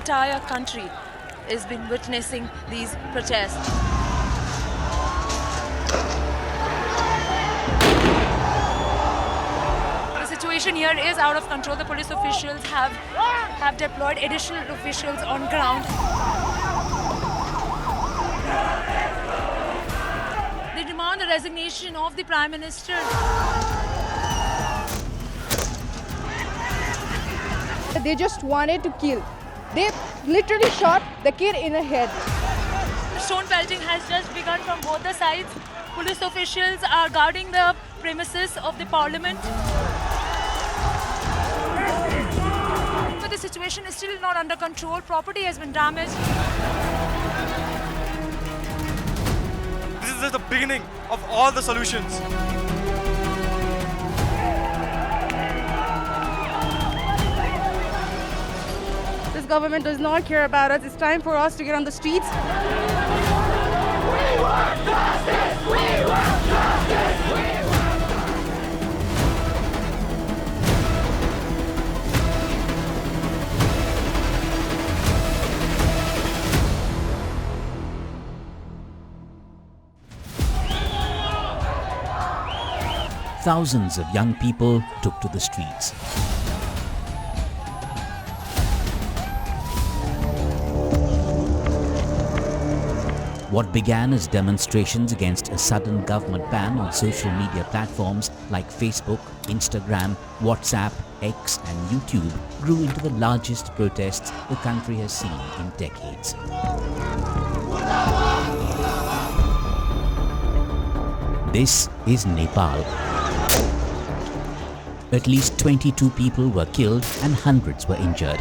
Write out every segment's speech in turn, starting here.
entire country has been witnessing these protests. The situation here is out of control. The police officials have deployed additional officials on ground. They demand the resignation of the Prime Minister. They just wanted to kill. They literally shot the kid in the head. Stone pelting has just begun from both the sides. Police officials are guarding the premises of the parliament. But the situation is still not under control. Property has been damaged. This is just the beginning of all the solutions. This government does not care about us. It's time for us to get on the streets. We want justice! We want justice! We want... Thousands of young people took to the streets. What began as demonstrations against a sudden government ban on social media platforms like Facebook, Instagram, WhatsApp, X and YouTube grew into the largest protests the country has seen in decades. This is Nepal. At least 22 people were killed and hundreds were injured.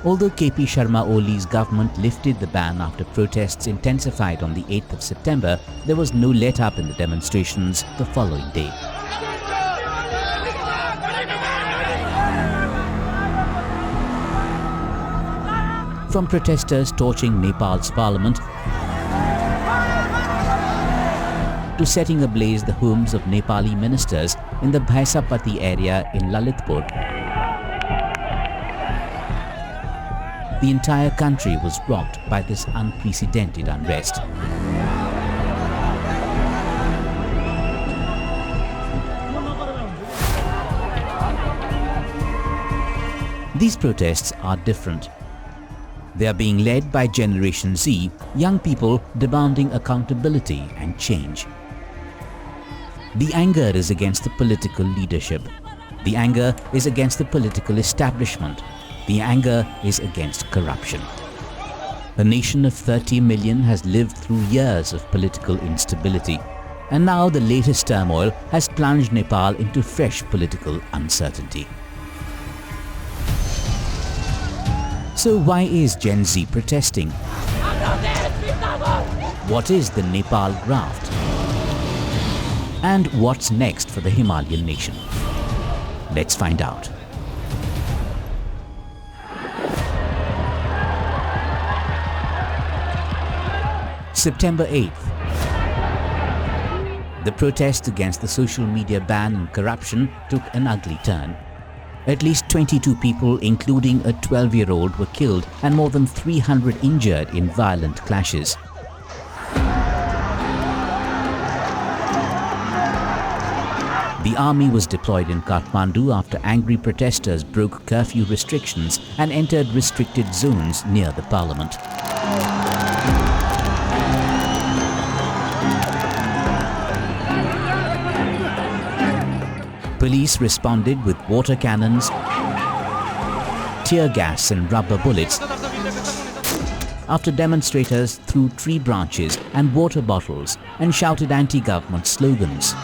Although KP Sharma Oli's government lifted the ban after protests intensified on the 8th of September, there was no let-up in the demonstrations the following day. From protesters torching Nepal's parliament to setting ablaze the homes of Nepali ministers in the Bhaisapati area in Lalitpur, the entire country was rocked by this unprecedented unrest. These protests are different. They are being led by Generation Z, young people demanding accountability and change. The anger is against the political leadership. The anger is against the political establishment. The anger is against corruption. A nation of 30 million has lived through years of political instability, and now the latest turmoil has plunged Nepal into fresh political uncertainty. So why is Gen Z protesting? What is the Nepal Graft? And what's next for the Himalayan nation? Let's find out. September 8th. The protests against the social media ban and corruption took an ugly turn. At least 22 people, including a 12-year-old, were killed and more than 300 injured in violent clashes. The army was deployed in Kathmandu after angry protesters broke curfew restrictions and entered restricted zones near the parliament. Police responded with water cannons, tear gas and rubber bullets after demonstrators threw tree branches and water bottles and shouted anti-government slogans.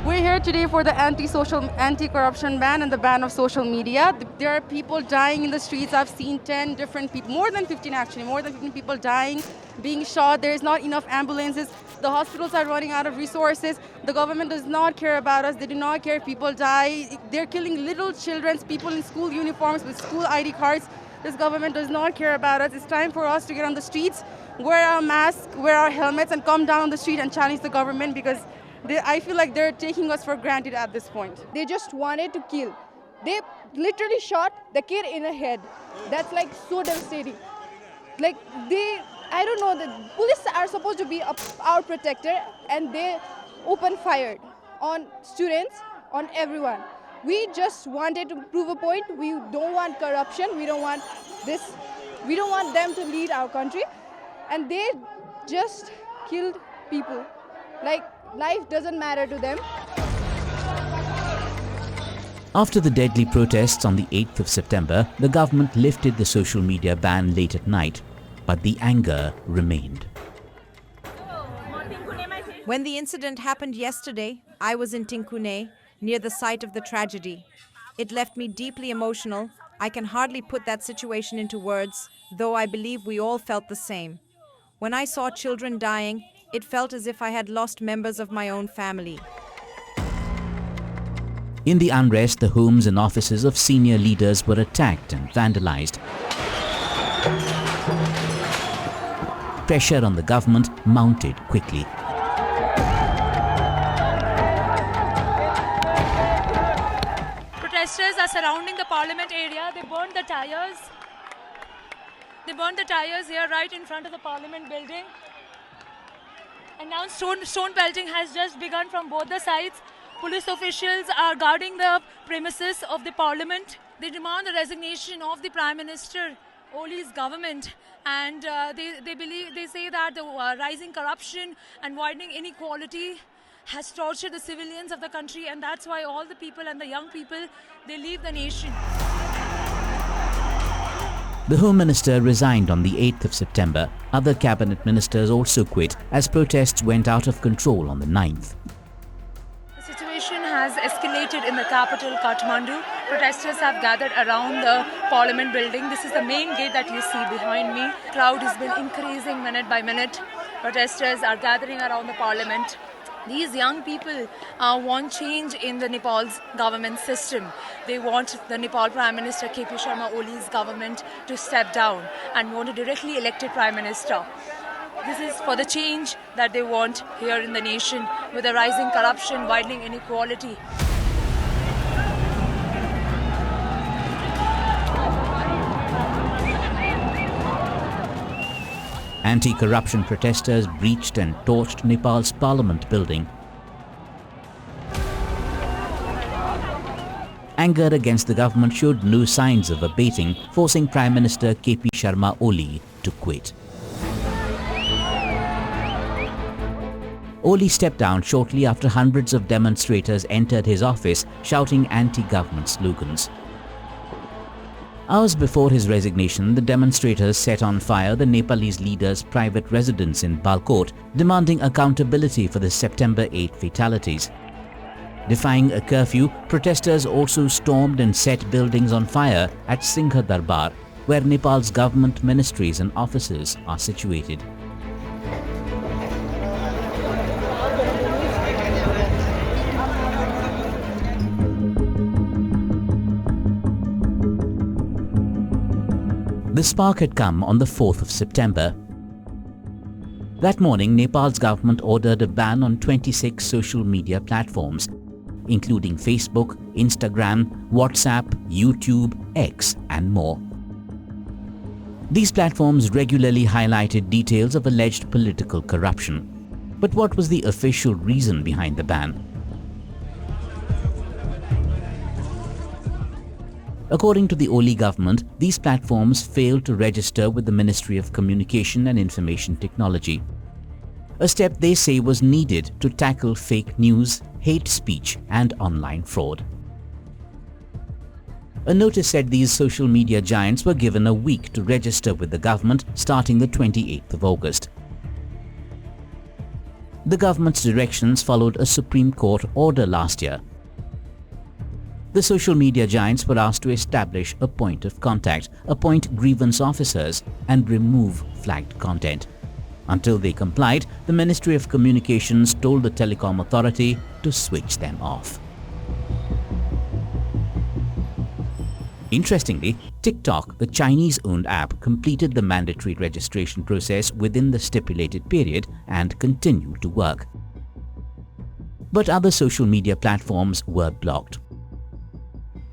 We're here today for the anti-corruption ban and the ban of social media. There are people dying in the streets. I've seen 10 different people, more than 15 actually, more than 15 people dying, being shot. There's not enough ambulances. The hospitals are running out of resources. The government does not care about us. They do not care if people die. They're killing little children, people in school uniforms with school ID cards. This government does not care about us. It's time for us to get on the streets. wear our masks, wear our helmets, and come down on the street and challenge the government because I feel like they're taking us for granted at this point. They just wanted to kill. They literally shot the kid in the head. That's like so devastating. Like I don't know, the police are supposed to be our protector, and they opened fire on students, on everyone. We just wanted to prove a point. We don't want corruption. We don't want this. We don't want them to lead our country. And they just killed people. Like, life doesn't matter to them. After the deadly protests on the 8th of September, the government lifted the social media ban late at night, but the anger remained. When the incident happened yesterday, I was in Tinkune, near the site of the tragedy. It left me deeply emotional. I can hardly put that situation into words, though I believe we all felt the same. When I saw children dying, it felt as if I had lost members of my own family. In the unrest, the homes and offices of senior leaders were attacked and vandalized. Pressure on the government mounted quickly. Protesters are surrounding the parliament area. They burned the tires. They burned the tires here right in front of the parliament building. And now stone pelting has just begun from both the sides. Police officials are guarding the premises of the parliament. They demand the resignation of the Prime Minister Oli's government, and they say that the rising corruption and widening inequality has tortured the civilians of the country, and that's why all the people and the young people, they leave the nation. The Home Minister resigned on the 8th of September. Other cabinet ministers also quit as protests went out of control on the 9th. The situation has escalated in the capital, Kathmandu. Protesters have gathered around the parliament building. This is the main gate that you see behind me. The crowd has been increasing minute by minute. Protesters are gathering around the parliament. These young people want change in the Nepal's government system. They want the Nepal Prime Minister KP Sharma Oli's government to step down and want a directly elected Prime Minister. This is for the change that they want here in the nation with the rising corruption, widening inequality. Anti-corruption protesters breached and torched Nepal's parliament building. Anger against the government showed no signs of abating, forcing Prime Minister KP Sharma Oli to quit. Oli stepped down shortly after hundreds of demonstrators entered his office shouting anti-government slogans. Hours before his resignation, the demonstrators set on fire the Nepalese leader's private residence in Balkot, demanding accountability for the September 8 fatalities. Defying a curfew, protesters also stormed and set buildings on fire at Singha Darbar, where Nepal's government ministries and offices are situated. The spark had come on the 4th of September. That morning, Nepal's government ordered a ban on 26 social media platforms, including Facebook, Instagram, WhatsApp, YouTube, X, and more. These platforms regularly highlighted details of alleged political corruption. But what was the official reason behind the ban? According to the Oli government, these platforms failed to register with the Ministry of Communication and Information Technology. A step they say was needed to tackle fake news, hate speech, and online fraud. A notice said these social media giants were given a week to register with the government starting the 28th of August. The government's directions followed a Supreme Court order last year. The social media giants were asked to establish a point of contact, appoint grievance officers, and remove flagged content. Until they complied, the Ministry of Communications told the Telecom Authority to switch them off. Interestingly, TikTok, the Chinese-owned app, completed the mandatory registration process within the stipulated period and continued to work. But other social media platforms were blocked.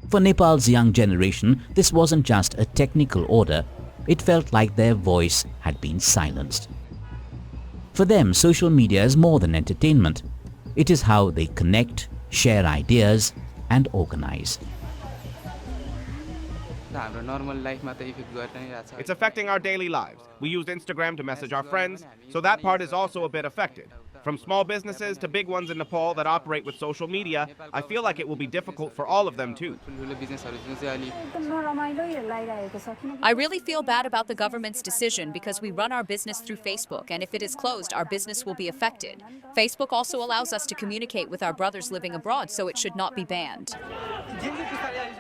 For Nepal's young generation, this wasn't just a technical order, it felt like their voice had been silenced. For them, social media is more than entertainment. It is how they connect, share ideas, and organize. It's affecting our daily lives. We use Instagram to message our friends, so that part is also a bit affected. From small businesses to big ones in Nepal that operate with social media, I feel like it will be difficult for all of them too. I really feel bad about the government's decision because we run our business through Facebook, and if it is closed, our business will be affected. Facebook also allows us to communicate with our brothers living abroad, so it should not be banned.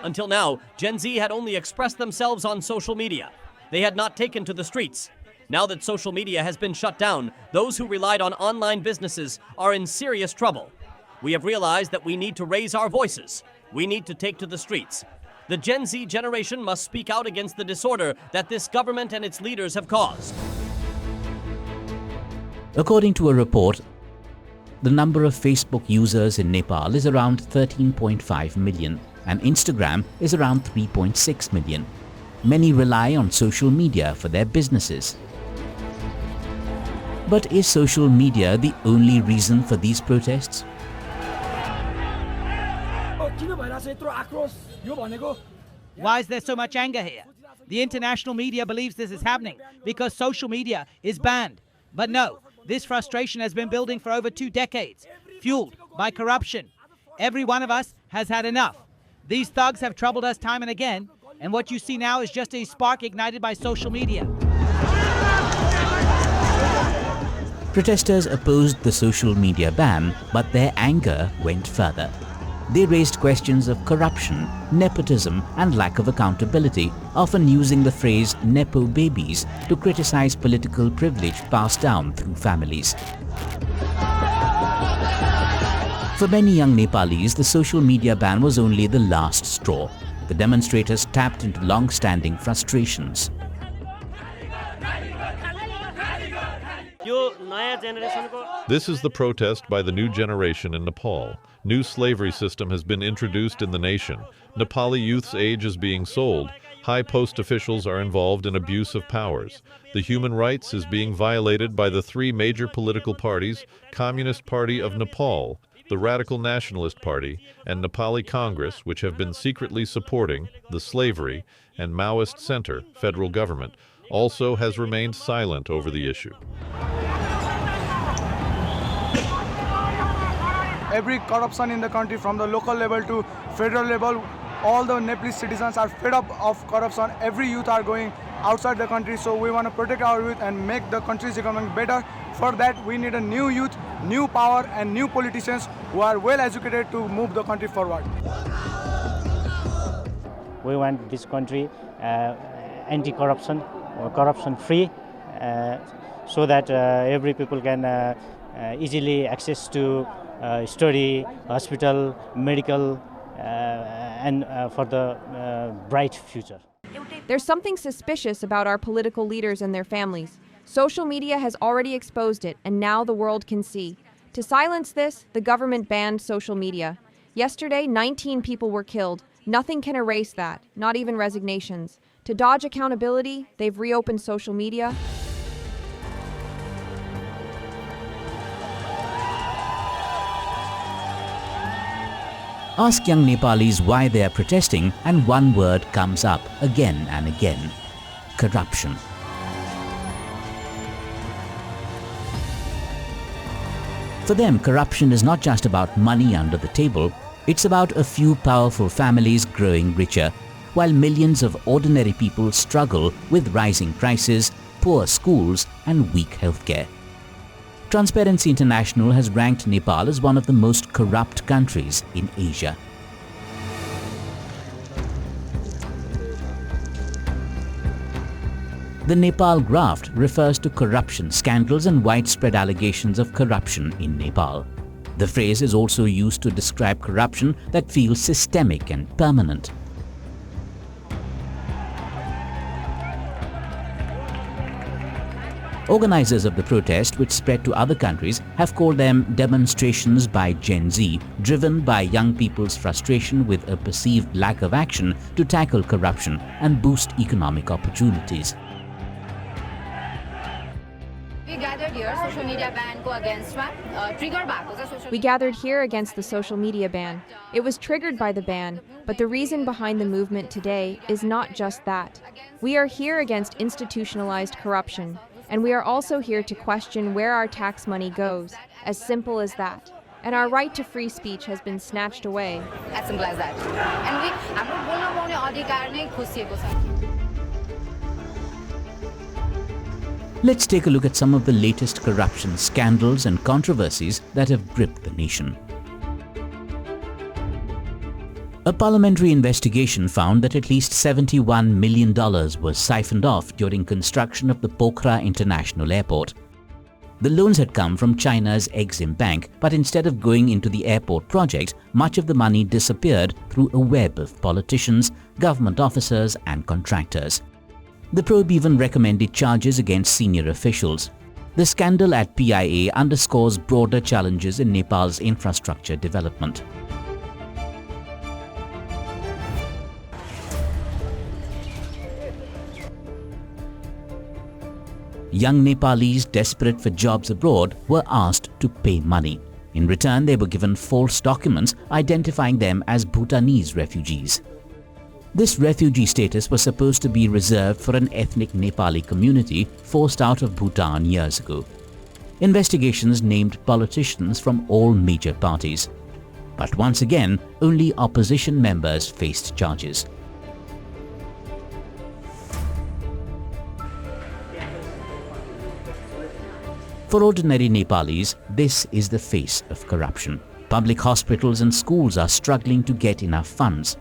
Until now, Gen Z had only expressed themselves on social media. They had not taken to the streets. Now that social media has been shut down, those who relied on online businesses are in serious trouble. We have realized that we need to raise our voices. We need to take to the streets. The Gen Z generation must speak out against the disorder that this government and its leaders have caused. According to a report, the number of Facebook users in Nepal is around 13.5 million and Instagram is around 3.6 million. Many rely on social media for their businesses. But is social media the only reason for these protests? Why is there so much anger here? The international media believes this is happening because social media is banned. But no, this frustration has been building for over 2 decades, fueled by corruption. Every one of us has had enough. These thugs have troubled us time and again, and what you see now is just a spark ignited by social media. Protesters opposed the social media ban, but their anger went further. They raised questions of corruption, nepotism, and lack of accountability, often using the phrase "nepo babies" to criticize political privilege passed down through families. For many young Nepalis, the social media ban was only the last straw. The demonstrators tapped into long-standing frustrations. This is the protest by the new generation in Nepal. New slavery system has been introduced in the nation. Nepali youth's age is being sold. High post officials are involved in abuse of powers. The human rights is being violated by the 3 major political parties, Communist Party of Nepal, the Radical Nationalist Party, and Nepali Congress, which have been secretly supporting the slavery and Maoist center federal government, also has remained silent over the issue. Every corruption in the country, from the local level to federal level, all the Nepalese citizens are fed up of corruption. Every youth are going outside the country, so we want to protect our youth and make the country's economy better. For that, we need a new youth, new power, and new politicians who are well educated to move the country forward. We want this country anti-corruption, or corruption-free, so that every people can easily access to study, hospital, medical, and for the bright future. There's something suspicious about our political leaders and their families. Social media has already exposed it, and now the world can see. To silence this, the government banned social media. Yesterday, 19 people were killed. Nothing can erase that, not even resignations. To dodge accountability, they've reopened social media. Ask young Nepalis why they are protesting, and one word comes up again and again: corruption. For them, corruption is not just about money under the table, it's about a few powerful families growing richer, while millions of ordinary people struggle with rising prices, poor schools, and weak healthcare. Transparency International has ranked Nepal as one of the most corrupt countries in Asia. The Nepal Graft refers to corruption scandals and widespread allegations of corruption in Nepal. The phrase is also used to describe corruption that feels systemic and permanent. Organizers of the protest, which spread to other countries, have called them demonstrations by Gen Z, driven by young people's frustration with a perceived lack of action to tackle corruption and boost economic opportunities. We gathered here, social media ban ko against trigger We gathered here against the social media ban. It was triggered by the ban, but the reason behind the movement today is not just that. We are here against institutionalized corruption, and we are also here to question where our tax money goes, as simple as that. And our right to free speech has been snatched away. As simple as that. And we हाम्रो बोल्न पाउने अधिकार नै खोसिएको छ. Let's take a look at some of the latest corruption scandals and controversies that have gripped the nation. A parliamentary investigation found that at least $71 million was siphoned off during construction of the Pokhara International Airport. The loans had come from China's Exim Bank, but instead of going into the airport project, much of the money disappeared through a web of politicians, government officers and contractors. The probe even recommended charges against senior officials. The scandal at PIA underscores broader challenges in Nepal's infrastructure development. Young Nepalis desperate for jobs abroad were asked to pay money. In return, they were given false documents identifying them as Bhutanese refugees. This refugee status was supposed to be reserved for an ethnic Nepali community forced out of Bhutan years ago. Investigations named politicians from all major parties. But once again, only opposition members faced charges. For ordinary Nepalis, this is the face of corruption. Public hospitals and schools are struggling to get enough funds.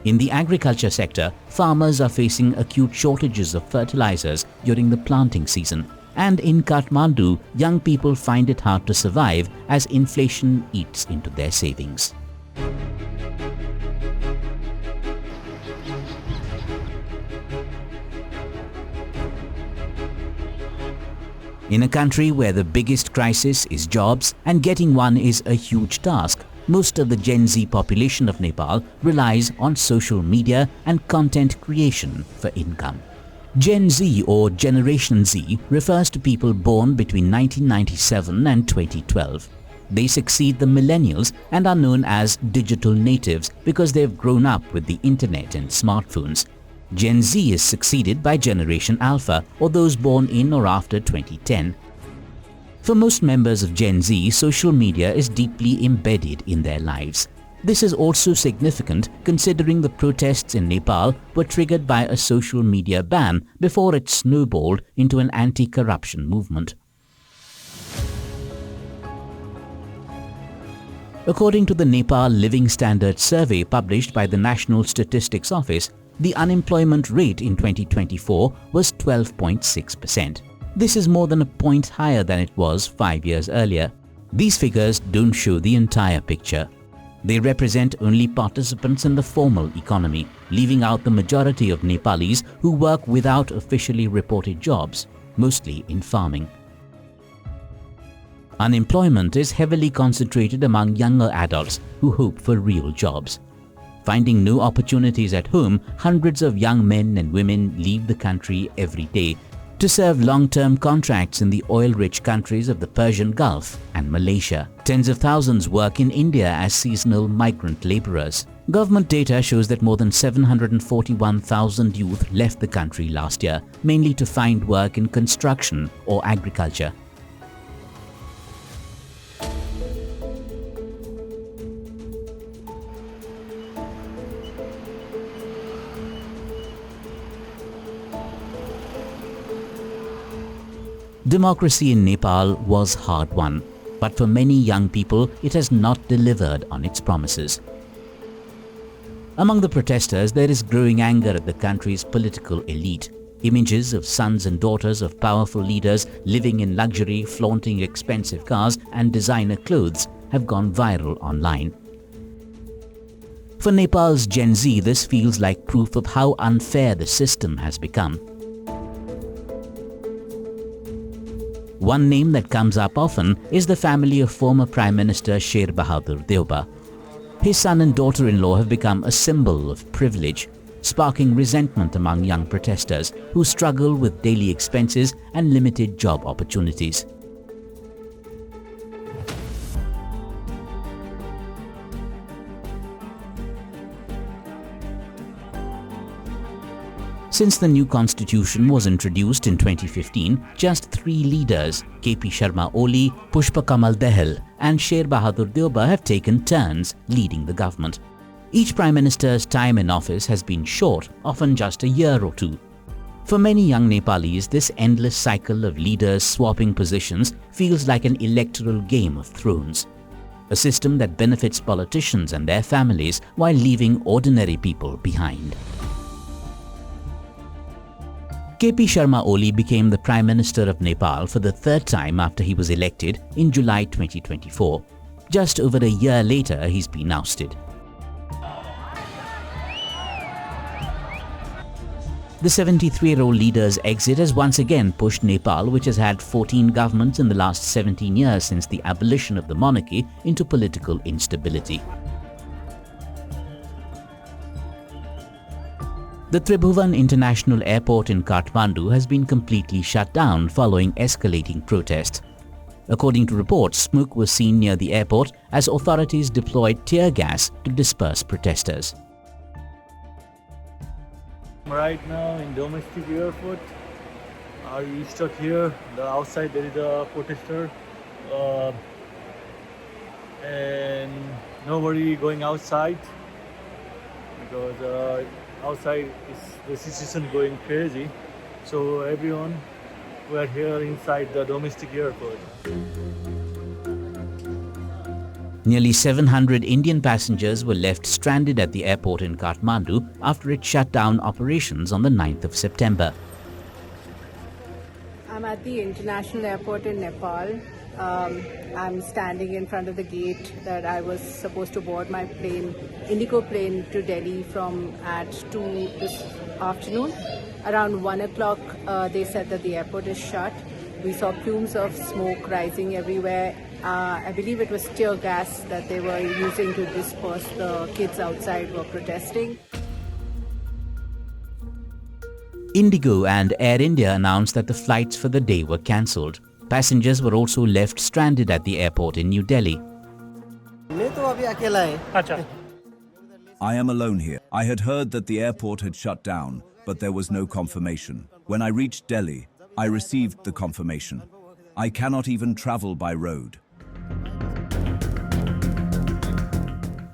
In the agriculture sector, farmers are facing acute shortages of fertilizers during the planting season. And in Kathmandu, young people find it hard to survive as inflation eats into their savings. In a country where the biggest crisis is jobs and getting one is a huge task, most of the Gen Z population of Nepal relies on social media and content creation for income. Gen Z or Generation Z refers to people born between 1997 and 2012. They succeed the millennials and are known as digital natives because they've grown up with the internet and smartphones. Gen Z is succeeded by Generation Alpha or those born in or after 2010. For most members of Gen Z, social media is deeply embedded in their lives. This is also significant considering the protests in Nepal were triggered by a social media ban before it snowballed into an anti-corruption movement. According to the Nepal Living Standards Survey published by the National Statistics Office, the unemployment rate in 2024 was 12.6%. This is more than a point higher than it was 5 years earlier. These figures don't show the entire picture. They represent only participants in the formal economy, leaving out the majority of Nepalis who work without officially reported jobs, mostly in farming. Unemployment is heavily concentrated among younger adults who hope for real jobs. Finding no opportunities at home, hundreds of young men and women leave the country every day to serve long-term contracts in the oil-rich countries of the Persian Gulf and Malaysia. Tens of thousands work in India as seasonal migrant laborers. Government data shows that more than 741,000 youth left the country last year, mainly to find work in construction or agriculture. Democracy in Nepal was hard-won, but for many young people, it has not delivered on its promises. Among the protesters, there is growing anger at the country's political elite. Images of sons and daughters of powerful leaders living in luxury, flaunting expensive cars and designer clothes have gone viral online. For Nepal's Gen Z, this feels like proof of how unfair the system has become. One name that comes up often is the family of former Prime Minister Sher Bahadur Deoba. His son and daughter-in-law have become a symbol of privilege, sparking resentment among young protesters who struggle with daily expenses and limited job opportunities. Since the new constitution was introduced in 2015, just 3 leaders, KP Sharma Oli, Pushpa Kamal Dahal and Sher Bahadur Deoba, have taken turns leading the government. Each Prime Minister's time in office has been short, often just a year or 2. For many young Nepalis, this endless cycle of leaders swapping positions feels like an electoral Game of Thrones, a system that benefits politicians and their families while leaving ordinary people behind. KP Sharma Oli became the Prime Minister of Nepal for the 3rd time after he was elected in July 2024. Just over a year later, he's been ousted. The 73-year-old leader's exit has once again pushed Nepal, which has had 14 governments in the last 17 years since the abolition of the monarchy, into political instability. The Tribhuvan International Airport in Kathmandu has been completely shut down following escalating protests. According to reports, smoke was seen near the airport as authorities deployed tear gas to disperse protesters. Right now in domestic airport, we stuck here. The outside there is a protester, and nobody going outside because outside is the situation going crazy. So everyone, we are here inside the domestic airport. Nearly 700 Indian passengers were left stranded at the airport in Kathmandu after it shut down operations on the 9th of September. I'm at the international airport in Nepal. I'm standing in front of the gate that I was supposed to board my plane, Indigo plane, to Delhi from at 2 this afternoon. Around 1 o'clock, they said that the airport is shut. We saw plumes of smoke rising everywhere. I believe it was tear gas that they were using to disperse the kids outside who were protesting. Indigo and Air India announced that the flights for the day were cancelled. Passengers were also left stranded at the airport in New Delhi. I am alone here. I had heard that the airport had shut down, but there was no confirmation. When I reached Delhi, I received the confirmation. I cannot even travel by road.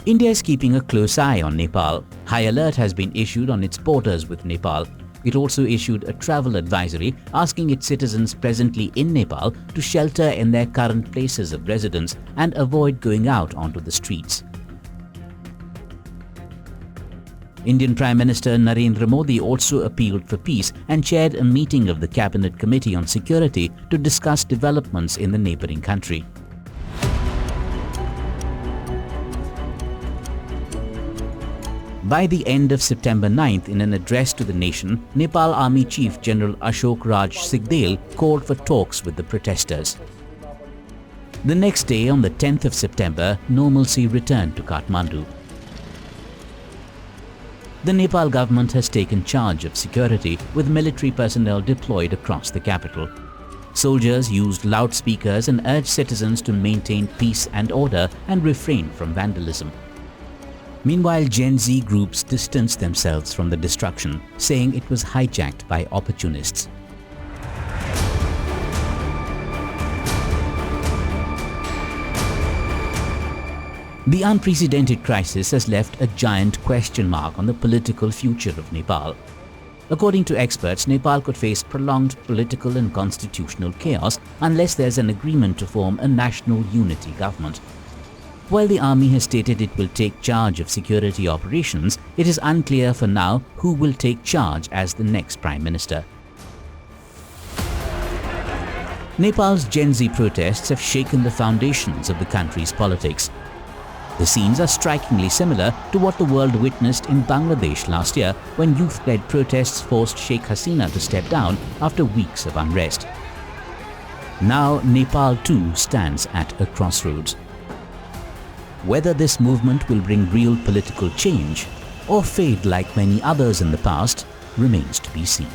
India is keeping a close eye on Nepal. High alert has been issued on its borders with Nepal. It also issued a travel advisory asking its citizens presently in Nepal to shelter in their current places of residence and avoid going out onto the streets. Indian Prime Minister Narendra Modi also appealed for peace and chaired a meeting of the Cabinet Committee on Security to discuss developments in the neighboring country. By the end of September 9th, in an address to the nation, Nepal Army Chief General Ashok Raj Sigdel called for talks with the protesters. The next day, on the 10th of September, normalcy returned to Kathmandu. The Nepal government has taken charge of security, with military personnel deployed across the capital. Soldiers used loudspeakers and urged citizens to maintain peace and order and refrain from vandalism. Meanwhile, Gen Z groups distanced themselves from the destruction, saying it was hijacked by opportunists. The unprecedented crisis has left a giant question mark on the political future of Nepal. According to experts, Nepal could face prolonged political and constitutional chaos unless there's an agreement to form a national unity government. While the army has stated it will take charge of security operations, it is unclear for now who will take charge as the next Prime Minister. Nepal's Gen Z protests have shaken the foundations of the country's politics. The scenes are strikingly similar to what the world witnessed in Bangladesh last year when youth-led protests forced Sheikh Hasina to step down after weeks of unrest. Now Nepal too stands at a crossroads. Whether this movement will bring real political change or fade like many others in the past remains to be seen.